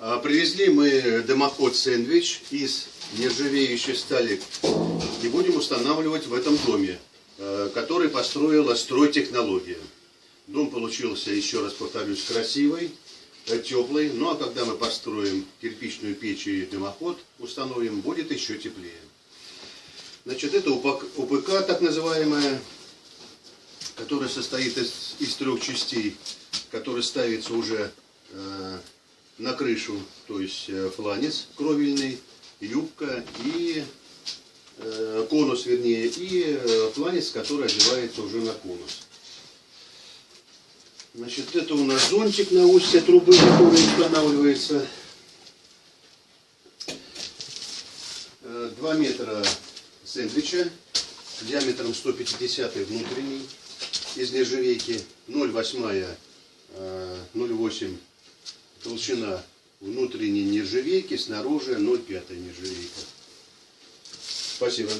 Привезли мы дымоход сэндвич из нержавеющей стали и будем устанавливать в этом доме, который построила Стройтехнология. Дом получился, еще раз повторюсь, красивый, теплый. Ну а когда мы построим кирпичную печь и дымоход, установим, будет еще теплее. Значит, это УПК, так называемая, которая состоит из 3 частей, которая ставится уже на крышу, то есть фланец кровельный, юбка и конус, вернее, и фланец, который одевается уже на конус. Значит, это у нас зонтик на устье трубы, который устанавливается. 2 метра сэндвича диаметром 150 внутренний из нержавейки, 0,8 толщина внутренней нержавейки, снаружи 0,5 нержавейка. Спасибо.